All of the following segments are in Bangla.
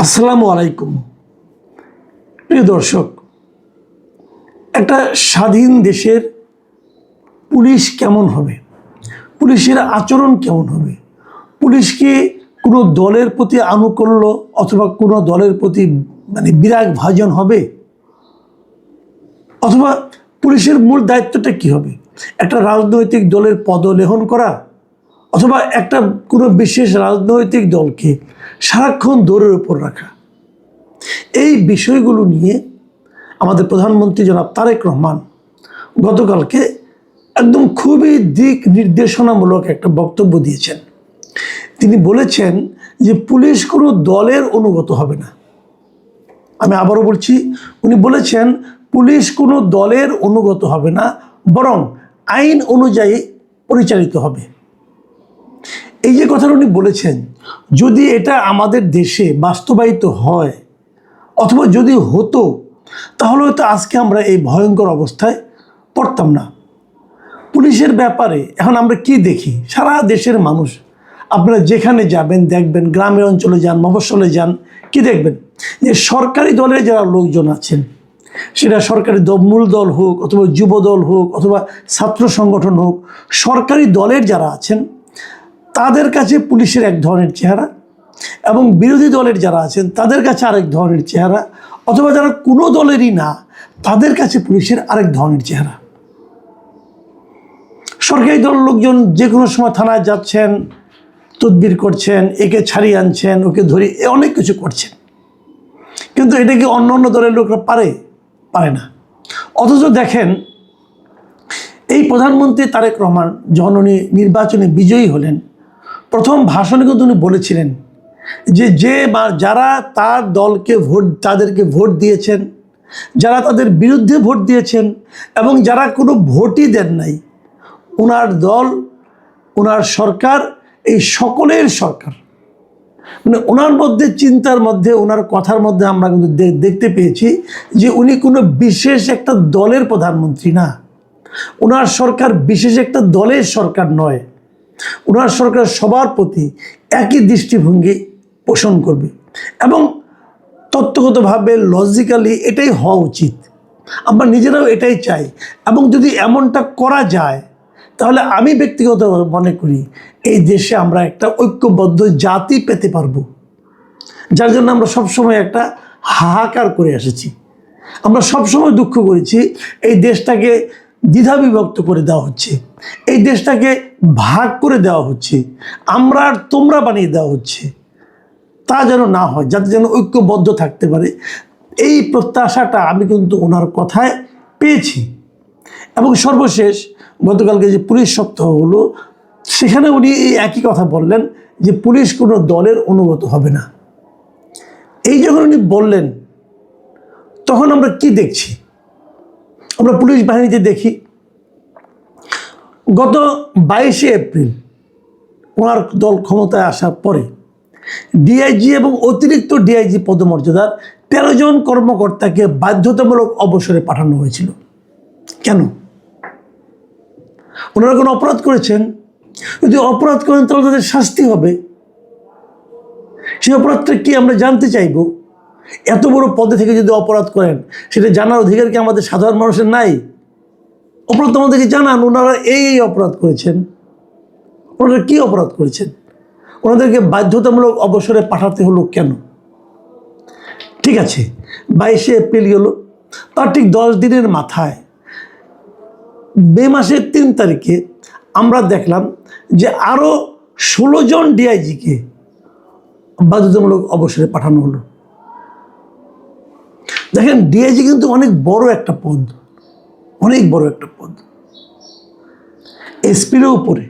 আসসালামু আলাইকুম প্রিয় দর্শক, একটা স্বাধীন দেশের পুলিশ কেমন হবে, পুলিশের আচরণ কেমন হবে, পুলিশকে কোনো দলের প্রতি আনুকূল্য অথবা কোনো দলের প্রতি বিরাগ ভাজন হবে, অথবা পুলিশের মূল দায়িত্বটা কি হবে? একটা রাজনৈতিক দলের পদলেহন করা, অথবা একটা কোনো বিশেষ রাজনৈতিক দলকে সারাক্ষণ দৌড়ের উপর রাখা। এই বিষয়গুলো নিয়ে আমাদের প্রধানমন্ত্রী জনাব তারেক রহমান গতকালকে একদম খুবই দিক নির্দেশনামূলক একটা বক্তব্য দিয়েছেন। তিনি বলেছেন যে পুলিশ কোনো দলের অনুগত হবে না। আমি আবারও বলছি, উনি বলেছেন পুলিশ কোনো দলের অনুগত হবে না, বরং আইন অনুযায়ী পরিচালিত হবে। এই যে কথাটা উনি বলেছেন, যদি এটা আমাদের দেশে বাস্তবায়িত হয় অথবা যদি হতো, তাহলে হয়তো আজকে আমরা এই ভয়ঙ্কর অবস্থায় পড়তাম না। পুলিশের ব্যাপারে এখন আমরা কি দেখি? সারা দেশের মানুষ, আপনারা যেখানে যাবেন দেখবেন, গ্রামের অঞ্চলে যান, মফস্বলে যান, কি দেখবেন যে সরকারি দলের যারা লোকজন আছেন, সেটা সরকারি মূল দল হোক অথবা যুব দল হোক অথবা ছাত্র সংগঠন হোক, সরকারি দলের যারা আছেন তাদের কাছে পুলিশের এক ধরনের চেহারা, এবং বিরোধী দলের যারা আছেন তাদের কাছে আরেক ধরনের চেহারা, অথবা যারা কোনো দলেরই না তাদের কাছে পুলিশের আরেক ধরনের চেহারা। সরকারি দলের লোকজন যে কোনো সময় থানায় যাচ্ছেন, তদবির করছেন, একে ছাড়িয়ে আনছেন, ওকে ধরে অনেক কিছু করছেন, কিন্তু এটা কি অন্য অন্য দলের লোকরা পারে না। অথচ দেখেন, এই প্রধানমন্ত্রী তারেক রহমান যখন উনি নির্বাচনে বিজয়ী হলেন, প্রথম ভাষণে কিন্তু উনি বলেছিলেন যে যারা তার দলকে তাদেরকে ভোট দিয়েছেন, যারা তাদের বিরুদ্ধে ভোট দিয়েছেন, এবং যারা কোনো ভোটই দেন নাই, ওনার দল, ওনার সরকার, এই সকলের সরকার। ওনার মধ্যে, চিন্তার মধ্যে, ওনার কথার মধ্যে আমরা কিন্তু দেখতে পেয়েছি যে উনি কোনো বিশেষ একটা দলের প্রধানমন্ত্রী না। ওনার সরকার বিশেষ একটা দলের সরকার নয়। ওনার সরকার সবার প্রতি একই দৃষ্টিভঙ্গি পোষণ করবে, এবং তত্ত্বগতভাবে লজিক্যালি এটাই হওয়া উচিত। আমরা নিজেরাও এটাই চাই, এবং যদি এমনটা করা যায় তাহলে আমি ব্যক্তিগতভাবে মনে করি এই দেশে আমরা একটা ঐক্যবদ্ধ জাতি পেতে পারবো, যার জন্য আমরা সবসময় একটা হাহাকার করে এসেছি। আমরা সবসময় দুঃখ করেছি এই দেশটাকে দ্বিধাবিভক্ত করে দেওয়া হচ্ছে, এই দেশটাকে ভাগ করে দেওয়া হচ্ছে, আমরা আর তোমরা বানিয়ে দেওয়া হচ্ছে। তা যেন না হয়, যাতে যেন ঐক্যবদ্ধ থাকতে পারে, এই প্রত্যাশাটা আমি কিন্তু ওনার কথায় পেয়েছি। এবং সর্বশেষ গতকালকে যে পুলিশ সপ্তাহ হলো, সেখানে উনি এই একই কথা বললেন যে পুলিশ কোনো দলের অনুগত হবে না। এই যখন উনি বললেন, তখন আমরা কি দেখছি? আমরা পুলিশ বাহিনীতে দেখি গত 22শে এপ্রিল ওনার দল ক্ষমতায় আসার পরে ডিআইজি এবং অতিরিক্ত ডিআইজি পদমর্যাদার 13 জন কর্মকর্তাকে বাধ্যতামূলক অবসরে পাঠানো হয়েছিল। কেন? ওনারা কোনো অপরাধ করেছেন? যদি অপরাধ করেন তাহলে তাদের শাস্তি হবে। সেই অপরাধটা কি আমরা জানতে চাইব। এত বড় পদে থেকে যদি অপরাধ করেন, সেটা জানার অধিকার কি আমাদের সাধারণ মানুষের নাই? অপরাধ আমাদেরকে জানান, ওনারা এই অপরাধ করেছেন। ওনারা কি অপরাধ করেছেন? ওনাদেরকে বাধ্যতামূলক অবসরে পাঠাতে হলো কেন? ঠিক আছে, 22শে এপ্রিল গেল, তার ঠিক 10 দিনের মাথায় মে মাসের 3 তারিখে আমরা দেখলাম যে আরও 16 জন ডিআইজিকে বাধ্যতামূলক অবসরে পাঠানো হলো। দেখেন, ডিআইজি কিন্তু অনেক বড় একটা পদ, অনেক বড় একটা পদ, এসপিরও উপরে।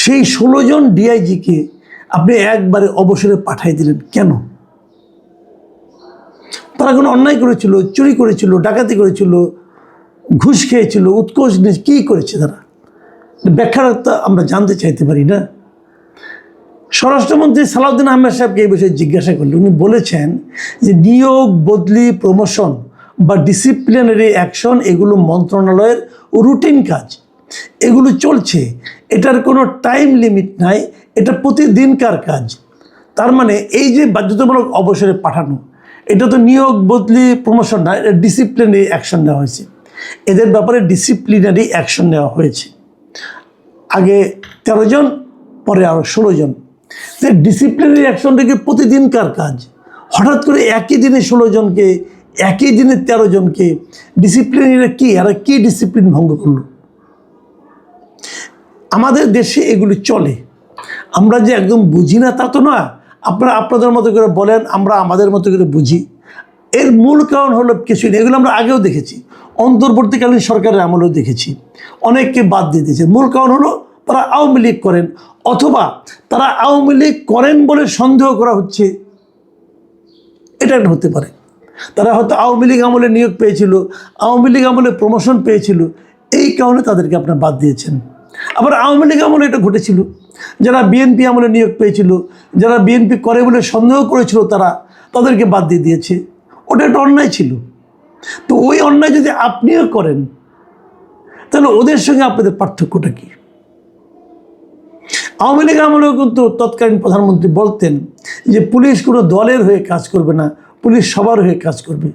সেই 16 জন ডিআইজিকে আপনি একবারে অবসরে পাঠাই দিলেন কেন? তারা কোনো অন্যায় করেছিল, চুরি করেছিল, ডাকাতি করেছিল, ঘুষ খেয়েছিল, উৎকোচ কী করেছে তারা? ব্যাখ্যাটা আমরা জানতে চাইতে পারি না? স্বরাষ্ট্রমন্ত্রী সালাউদ্দিন আহমেদ সাহেবকে এই বিষয়ে জিজ্ঞাসা করলে উনি বলেছেন যে নিয়োগ, বদলি, প্রমোশন বা ডিসিপ্লিনারি অ্যাকশন এগুলো মন্ত্রণালয়ের রুটিন কাজ, এগুলো চলছে, এটার কোনো টাইম লিমিট নাই, এটা প্রতিদিনকার কাজ। তার মানে এই যে বাধ্যতামূলক অবসরে পাঠানো, এটা তো নিয়োগ বদলি প্রমোশন না, এটা ডিসিপ্লিনারি অ্যাকশন নেওয়া হয়েছে। এদের ব্যাপারে ডিসিপ্লিনারি অ্যাকশন নেওয়া হয়েছে। আগে 13 জন, পরে আরও 16 জন। ডিসিপ্লিনারি অ্যাকশনটাকে প্রতিদিনকার কাজ, হঠাৎ করে একই দিনে 16 জনকে, একই দিনে 13 জনকে ডিসিপ্লিনারি কি, আর কি ডিসিপ্লিন ভঙ্গ করলো? আমাদের দেশে এগুলি চলে, আমরা যে একদম বুঝি না তা তো না। আপনারা আপনাদের মতো করে বলেন, আমরা আমাদের মতো করে বুঝি। এর মূল কারণ হলো কিছুই না, এগুলো আমরা আগেও দেখেছি, অন্তর্বর্তীকালীন সরকারের আমলেও দেখেছি, অনেককে বাদ দিয়ে দিয়েছে। মূল কারণ হলো তারা আওয়ামী লীগ করেন, অথবা তারা আওয়ামী লীগ করেন বলে সন্দেহ করা হচ্ছে, এটা একটা হতে পারে। তারা হয়তো আওয়ামী লীগ আমলে নিয়োগ পেয়েছিল, আওয়ামী লীগ আমলে প্রমোশন পেয়েছিল, এই কারণে তাদেরকে আপনারা বাদ দিয়েছেন। আবার আওয়ামী লীগ আমলে এটা ঘটেছিল, যারা বিএনপি আমলে নিয়োগ পেয়েছিল, যারা বিএনপি করে বলে সন্দেহ করেছিল, তাদেরকে বাদ দিয়ে দিয়েছে। ওটা একটা অন্যায় ছিল। তো ওই অন্যায় যদি আপনিও করেন, তাহলে ওদের সঙ্গে আপনাদের পার্থক্যটা কি? আওয়ামী লীগ আমলেও কিন্তু তৎকালীন প্রধানমন্ত্রী বলতেন যে পুলিশ কোনো দলের হয়ে কাজ করবে না, পুলিশ সবার হয়ে কাজ করবে।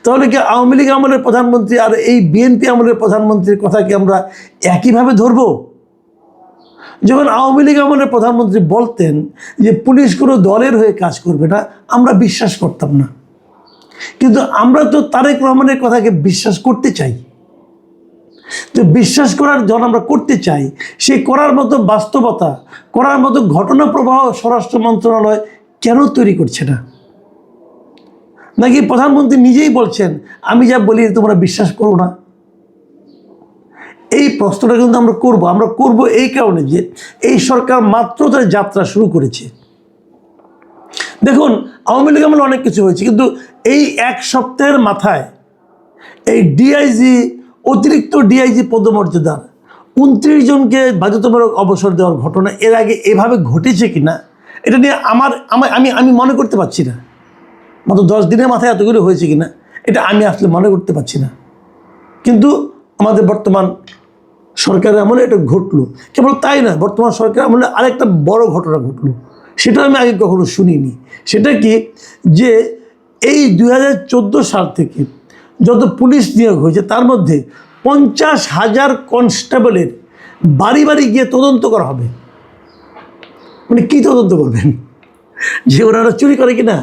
তাহলে কি আওয়ামী লীগ আমলের প্রধানমন্ত্রী আর এই বিএনপি আমলের প্রধানমন্ত্রীর কথা কি আমরা একইভাবে ধরব? যখন আওয়ামী লীগ আমলের প্রধানমন্ত্রী বলতেন যে পুলিশ কোনো দলের হয়ে কাজ করবে না, আমরা বিশ্বাস করতাম না। কিন্তু আমরা তো তারেক রহমানের কথাকে বিশ্বাস করতে চাই। তো বিশ্বাস করার যখন আমরা করতে চাই, সেই করার মতো বাস্তবতা, করার মতো ঘটনা প্রবাহ স্বরাষ্ট্র মন্ত্রণালয় কেন তৈরি করছে না? নাকি প্রধানমন্ত্রী নিজেই বলছেন আমি যা বলি তোমরা বিশ্বাস করো না? এই প্রশ্নটা কিন্তু আমরা করব এই কারণে যে এই সরকার মাত্র তার যাত্রা শুরু করেছে। দেখুন, আওয়ামী লীগ আমলে অনেক কিছু হয়েছে, কিন্তু এই এক সপ্তাহের মাথায় এই ডিআইজি, অতিরিক্ত ডিআইজি পদমর্যাদার 29 জনকে বাধ্যতামূলক অবসর দেওয়ার ঘটনা এর আগে এভাবে ঘটেছে কিনা, এটা নিয়ে আমি মনে করতে পারছি না। মাত্র 10 দিনের মাথায় এতগুলো হয়েছে কিনা, এটা আমি আসলে মনে করতে পারছি না। কিন্তু আমাদের বর্তমান সরকারের আমলে এটা ঘটলো। কেবল তাই না, বর্তমান সরকারের আমলে আরেকটা বড় ঘটনা ঘটলো, সেটা আমি আগে কখনো শুনিনি। সেটা কি, যে এই 2014 সাল থেকে যত পুলিশ নিয়োগ হয়েছে, তার মধ্যে 50,000 কনস্টেবলের বাড়ি বাড়ি গিয়ে তদন্ত করা হবে। মানে কী তদন্ত করবেন? যে ওনারা চুরি করে কিনা?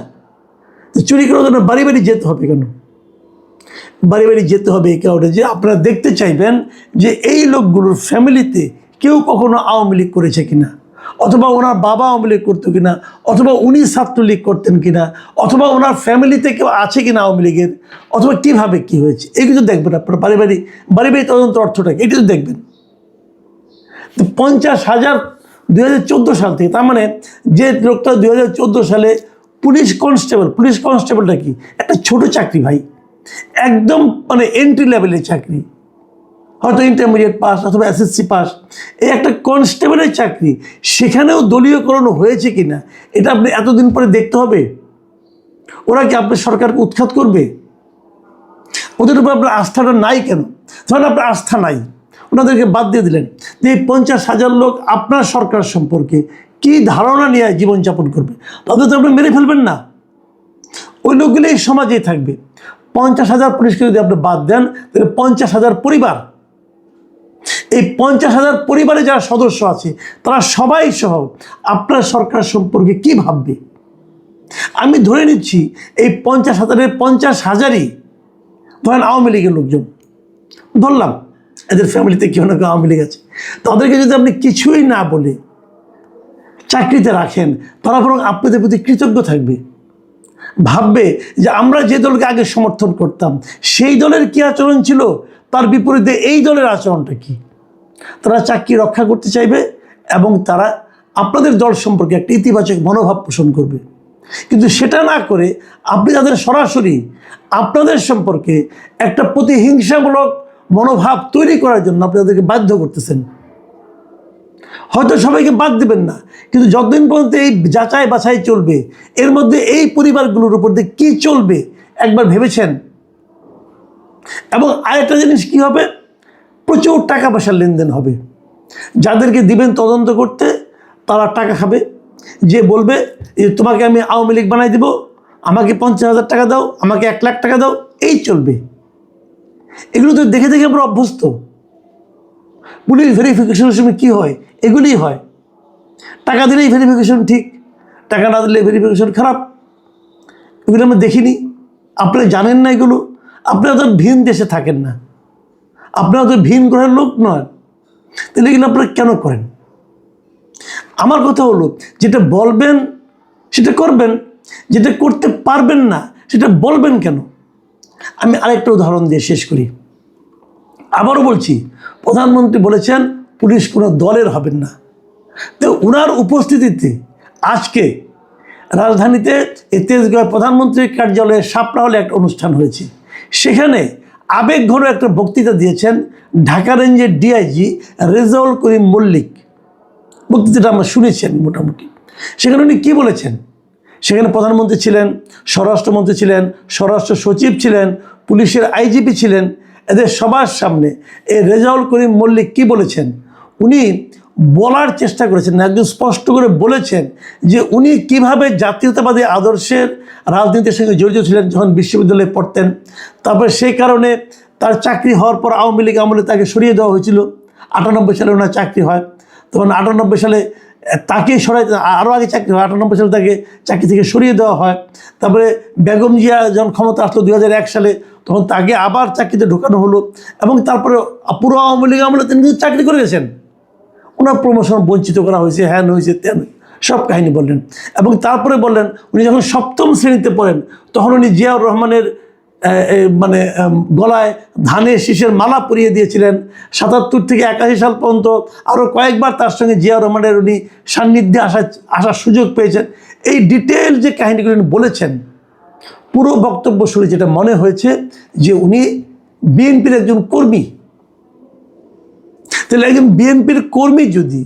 চুরি করার জন্য বাড়ি বাড়ি যেতে হবে কেন? বাড়ি বাড়ি যেতে হবে এই কারণে যে আপনারা দেখতে চাইবেন যে এই লোকগুলোর ফ্যামিলিতে কেউ কখনো আওয়ামী লীগ করেছে কিনা, অথবা ওনার বাবা আওয়ামী লীগ করতো কিনা, অথবা উনি ছাত্রলীগ করতেন কিনা, অথবা ওনার ফ্যামিলিতে কেউ আছে কিনা আওয়ামী লীগের, অথবা কীভাবে কী হয়েছে, এই কিছু দেখবেন আপনারা। বাড়ি বাড়ি তদন্ত অর্থটাকে এটা দেখবেন। তো 50,000 2014 সাল থেকে, তার মানে যে লোকটা 2014 সালে পুলিশ কনস্টেবলটা কি একটা ছোট চাকরি ভাই, একদম মানে এন্ট্রি লেভেলের চাকরি, হয়তো ইন্টারমিডিয়েট পাস অথবা এসএসসি পাস, এই একটা কনস্টেবলের চাকরি, সেখানেও দলীয়করণ হয়েছে কিনা এটা আপনি এতদিন পরে দেখতে হবে। ওরা কি আপনার সরকারকে উৎখাত করবে? ওদের উপর আপনার আস্থাটা নাই কেন? ধরেন আপনার আস্থা নাই, ওনাদেরকে বাদ দিয়ে দিলেন, যে এই 50,000 লোক আপনার সরকার সম্পর্কে কি ধারণা নিয়ে জীবনযাপন করবে? তাদের তো আপনি মেরে ফেলবেন না, ওই লোকগুলো এই সমাজেই থাকবে। 50,000 পুলিশকে যদি আপনি বাদ দেন, তাহলে 50,000 পরিবার, এই 50,000 পরিবারে যারা সদস্য আছে তারা সবাই সহ আপনার সরকার সম্পর্কে কি ভাববে? আমি ধরে নিচ্ছি এই 50,000-এর 50,000-ই ধরেন আওয়ামী লীগের লোকজন, ধরলাম এদের ফ্যামিলিতে কেউ না কেউ আওয়ামী লীগ আছে, তাদেরকে যদি আপনি কিছুই না বলে চাকরিতে রাখেন, তারা বরং আপনাদের প্রতি কৃতজ্ঞ থাকবে, ভাববে যে আমরা যে দলকে আগে সমর্থন করতাম সেই দলের কী আচরণ ছিল, তার বিপরীতে এই দলের আচরণটা কি। তারা চাকরি রক্ষা করতে চাইবে এবং তারা আপনাদের দল সম্পর্কে একটা ইতিবাচক মনোভাব পোষণ করবে। কিন্তু সেটা না করে আপনি তাদের সরাসরি আপনাদের সম্পর্কে একটা প্রতিহিংসামূলক মনোভাব তৈরি করার জন্য আপনি তাদেরকে বাধ্য করতেছেন। হয়তো সবাইকে বাদ দেবেন না, কিন্তু যতদিন পর্যন্ত এই যাচাই বাছাই চলবে, এর মধ্যে এই পরিবারগুলোর উপর দিয়ে কী চলবে একবার ভেবেছেন? এবং আরেকটা জিনিস কী হবে, প্রচুর টাকা পয়সার লেনদেন হবে। যাদেরকে দিবেন তদন্ত করতে তারা টাকা খাবে, যে বলবে যে তোমাকে আমি আওয়ামী লীগ বানাই দিব, আমাকে 50,000 টাকা দাও, আমাকে 1 লাখ টাকা দাও, এই চলবে। এগুলো তো দেখে দেখে আমরা অভ্যস্ত। পুলিশ ভেরিফিকেশনের সময় কী হয়? এগুলিই হয়। টাকা দিলেই ভেরিফিকেশন ঠিক, টাকা না দিলে ভেরিফিকেশন খারাপ। এগুলো আমরা দেখিনি, আপনারা জানেন না এগুলো। আপনারা তো ভিন দেশে থাকেন না, আপনারা তো ভিন গ্রহের লোক নয়, তাহলে এগুলো আপনারা কেন করেন? আমার কথা হলো, যেটা বলবেন সেটা করবেন, যেটা করতে পারবেন না সেটা বলবেন কেন? আমি আরেকটা উদাহরণ দিয়ে শেষ করি। আবারও বলছি, প্রধানমন্ত্রী বলেছেন পুলিশ কোনো দলের হবেন না। তো ওনার উপস্থিতিতে আজকে রাজধানীতে তেজগাঁও প্রধানমন্ত্রীর কার্যালয়ে শাপলা হলে একটা অনুষ্ঠান হয়েছে। সেখানে আবেগঘন একটা বক্তৃতা দিয়েছেন ঢাকা রেঞ্জের ডিআইজি রেজাউল করিম মল্লিক। বক্তৃতাটা আমরা শুনেছেন মোটামুটি। সেখানে উনি কী বলেছেন? সেখানে প্রধানমন্ত্রী ছিলেন, স্বরাষ্ট্রমন্ত্রী ছিলেন, স্বরাষ্ট্র সচিব ছিলেন, পুলিশের আইজিপি ছিলেন। এদের সবার সামনে এই রেজাউল করিম মল্লিক কী বলেছেন? উনি বলার চেষ্টা করেছেন, একদম স্পষ্ট করে বলেছেন যে উনি কিভাবে জাতীয়তাবাদী আদর্শের রাজনীতির সঙ্গে জড়িত ছিলেন যখন বিশ্ববিদ্যালয়ে পড়তেন। তারপরে সেই কারণে তার চাকরি হওয়ার পর আওয়ামী লীগ আমলে তাকে সরিয়ে দেওয়া হয়েছিল। 98 সালে ওনার চাকরি হয়, তখন 98 সালে তাকে সরাই, আরও আগে চাকরি হয়, 98 সালে তাকে চাকরি থেকে সরিয়ে দেওয়া হয়। তারপরে বেগম জিয়া যখন ক্ষমতা আসলো 2001 সালে, তখন তাকে আবার চাকরিতে ঢোকানো হলো, এবং তারপরে পুরো আওয়ামী লীগ আমলে তিনি চাকরি করে গেছেন। ওনার প্রমোশন বঞ্চিত করা হয়েছে, হ্যান হয়েছে, তেন, সব কাহিনী বললেন। এবং তারপরে বললেন উনি যখন 7ম শ্রেণীতে পড়েন তখন উনি জিয়াউর রহমানের মানে গলায় ধানের শীষের মালা পরিয়ে দিয়েছিলেন। 77 থেকে 81 সাল পর্যন্ত আরও কয়েকবার তার সঙ্গে জিয়াউর রহমানের উনি সান্নিধ্যে আসার সুযোগ পেয়েছেন। এই ডিটেল যে কাহিনীগুলো উনি বলেছেন, পুরো বক্তব্য শুনে যেটা মনে হয়েছে যে উনি বিএনপির একজন কর্মী। তাহলে একজন বিএনপির কর্মী যদি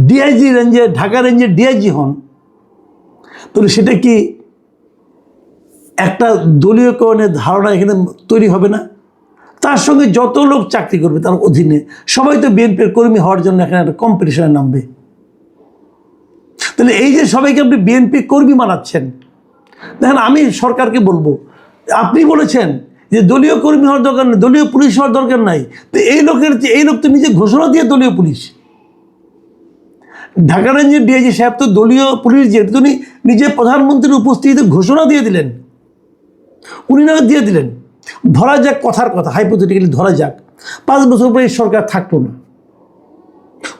ডিআইজি রেঞ্জে, ঢাকা রেঞ্জের ডিআইজি হন, তাহলে সেটা কি একটা দলীয়করণের ধারণা এখানে তৈরি হবে না? তার সঙ্গে যত লোক চাকরি করবে তার অধীনে সবাই তো বিএনপির কর্মী হওয়ার জন্য এখানে একটা কম্পিটিশনে নামবে। তাহলে এই যে সবাইকে আপনি বিএনপি কর্মী বানাচ্ছেন, দেখেন আমি সরকারকে বলবো, আপনি বলেছেন যে দলীয় কর্মী হওয়ার দরকার নেই, দলীয় পুলিশ হওয়ার দরকার নাই। তো এই লোক তো নিজে ঘোষণা দিয়ে দলীয় পুলিশ। ঢাকা রেঞ্জের ডিআইজি সাহেব তো দলীয় পুলিশ, যেহেতু উনি নিজে প্রধানমন্ত্রীর উপস্থিতিতে ঘোষণা দিয়ে দিলেন, উনি না দিয়ে দিলেন। ধরা যাক, কথার কথা, হাইপোথেটিক্যালি ধরা যাক 5 বছর পরে এই সরকার থাকলো না,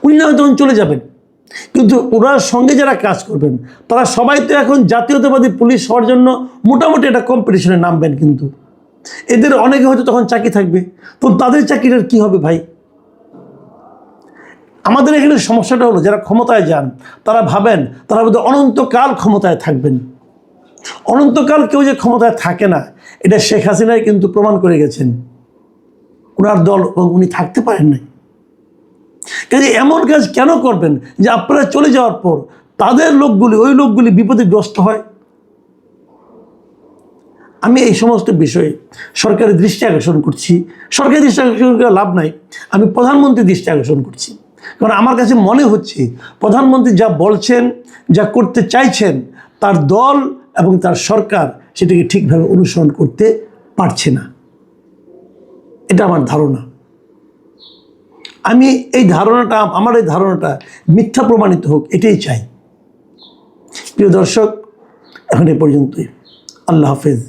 উনি না তখন চলে যাবেন, কিন্তু ওনার সঙ্গে যারা কাজ করবেন তারা সবাই তো এখন জাতীয়তাবাদী পুলিশ হওয়ার জন্য মোটামুটি একটা কম্পিটিশনে নামবেন। কিন্তু এদের অনেকে হয়তো তখন চাকরি থাকবে, তো তাদের চাকরিটার কী হবে ভাই? আমাদের এখানে সমস্যাটা হলো, যারা ক্ষমতায় যান তারা ভাবেন তারা বোধহয় অনন্তকাল ক্ষমতায় থাকবেন। অনন্তকাল কেউ যে ক্ষমতায় থাকে না, এটা শেখ হাসিনাই কিন্তু প্রমাণ করে গেছেন। ওনার দল উনি থাকতে পারেন নাই। কাজে এমন কাজ কেন করবেন যে আপনারা চলে যাওয়ার পর তাদের লোকগুলি, ওই লোকগুলি বিপদগ্রস্ত হয়? আমি এই সমস্ত বিষয়ে সরকারের দৃষ্টি আকর্ষণ করছি। সরকারি দৃষ্টি আকর্ষণ করে লাভ নাই, আমি প্রধানমন্ত্রীর দৃষ্টি আকর্ষণ করছি। কারণ আমার কাছে মনে হচ্ছে প্রধানমন্ত্রী যা বলছেন, যা করতে চাইছেন, তার দল এবং তার সরকার সেটাকে ঠিকভাবে অনুসরণ করতে পারছে না। এটা আমার ধারণা। আমি এই ধারণাটা, আমার এই ধারণাটা মিথ্যা প্রমাণিত হোক, এটাই চাই। প্রিয় দর্শক, এখন এ পর্যন্তই। আল্লাহ হাফেজ।